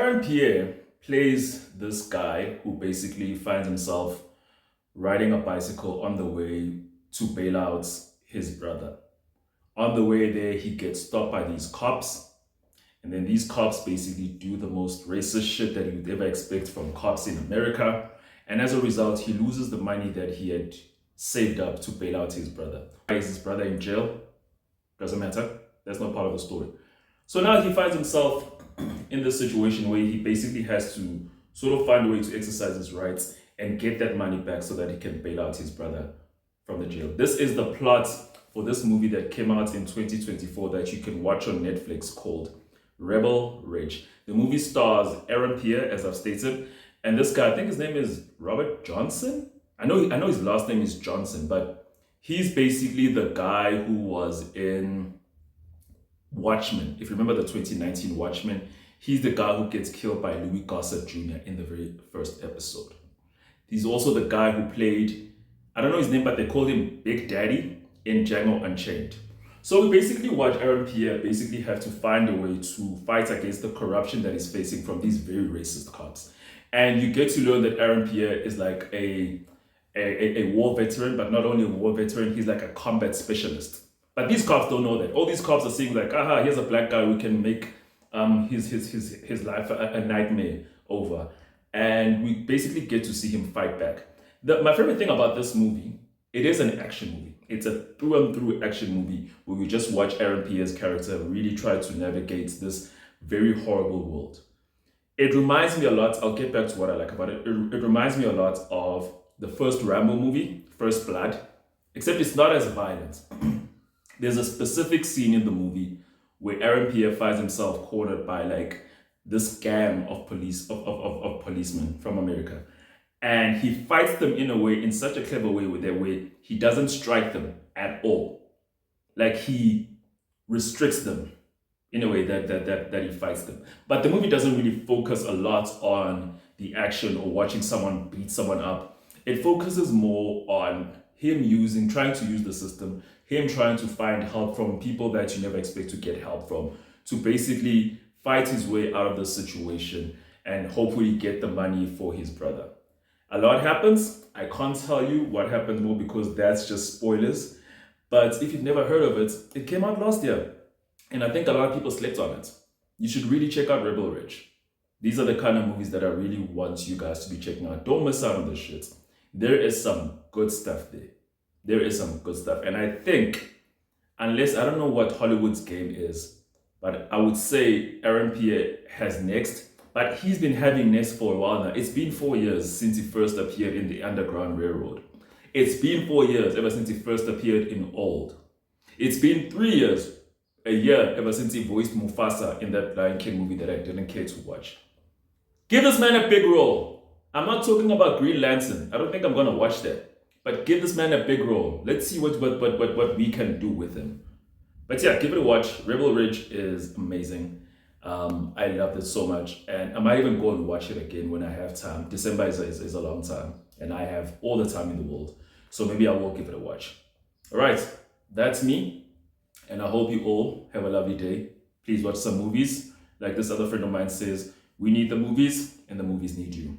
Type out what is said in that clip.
Aaron Pierre plays this guy who basically finds himself riding a bicycle on the way to bail out his brother. On the way there, he gets stopped by these cops, and then these cops basically do the most racist shit that you would ever expect from cops in America. And as a result, he loses the money that he had saved up to bail out his brother. Why is his brother in jail? Doesn't matter. That's not part of the story. So now he finds himself in this situation where he basically has to sort of find a way to exercise his rights and get that money back so that he can bail out his brother from the jail. This is the plot for this movie that came out in 2024 that you can watch on Netflix called Rebel Ridge. The movie stars Aaron Pierre, as I've stated, and this guy, I think his name is Robert Johnson. I know his last name is Johnson, but he's basically the guy who was in Watchmen. If you remember the 2019 Watchmen, he's the guy who gets killed by Louis Gossett Jr. in the very first episode. He's also the guy who played, I don't know his name, but they called him Big Daddy in Django Unchained. So we basically watch Aaron Pierre basically have to find a way to fight against the corruption that he's facing from these very racist cops. And you get to learn that Aaron Pierre is like a war veteran, but not only a war veteran, he's like a combat specialist. But these cops don't know that. All these cops are seeing like, aha, here's a black guy who can make his life a nightmare over. And we basically get to see him fight back. My favorite thing about this movie, it is an action movie. It's a through and through action movie where we just watch Aaron Pierre's character really try to navigate this very horrible world. It reminds me a lot, I'll get back to what I like about it. It reminds me a lot of the first Rambo movie, First Blood, except it's not as violent. There's a specific scene in the movie where Aaron Pierre finds himself cornered by like this gang of policemen from America. And he fights them in a way, in such a clever way, with their way, he doesn't strike them at all. Like he restricts them in a way that he fights them. But the movie doesn't really focus a lot on the action or watching someone beat someone up. It focuses more on him trying to use the system, him trying to find help from people that you never expect to get help from, to basically fight his way out of the situation and hopefully get the money for his brother. A lot happens. I can't tell you what happens more because that's just spoilers. But if you've never heard of it, it came out last year. And I think a lot of people slept on it. You should really check out Rebel Ridge. These are the kind of movies that I really want you guys to be checking out. Don't miss out on this shit. There is some good stuff there. There is some good stuff. And I think, unless, I don't know what Hollywood's game is, but I would say Aaron Pierre has next. But he's been having next for a while now. It's been 4 years since he first appeared in the Underground Railroad. It's been 4 years ever since he first appeared in Old. It's been 3 years, a year ever since he voiced Mufasa in that Lion King movie that I didn't care to watch. Give this man a big role. I'm not talking about Green Lantern. I don't think I'm gonna watch that. But give this man a big role. Let's see what we can do with him. But yeah, give it a watch. Rebel Ridge is amazing. I loved it so much, and I might even go and watch it again when I have time. December is a long time, and I have all the time in the world, so maybe I will give it a watch. All right, that's me, and I hope you all have a lovely day. Please watch some movies. Like this other friend of mine says, we need the movies, and the movies need you.